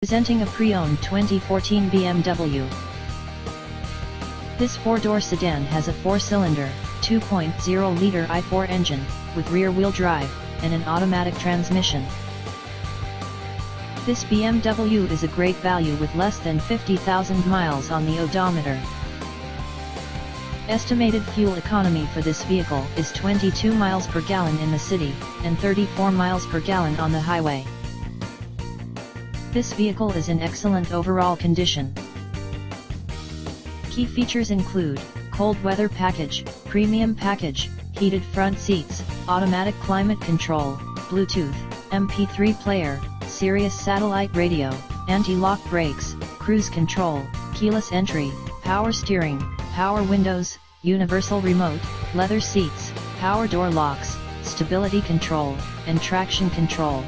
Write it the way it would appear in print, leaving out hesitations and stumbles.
Presenting a pre-owned 2014 BMW. This four-door sedan has a four-cylinder, 2.0-liter i4 engine, with rear-wheel drive, and an automatic transmission. This BMW is a great value with less than 50,000 miles on the odometer. Estimated fuel economy for this vehicle is 22 miles per gallon in the city, and 34 miles per gallon on the highway. This vehicle is in excellent overall condition. Key features include cold weather package, premium package, heated front seats, automatic climate control, Bluetooth, MP3 player, Sirius satellite radio, anti-lock brakes, cruise control, keyless entry, power steering, power windows, universal remote, leather seats, power door locks, stability control, and traction control.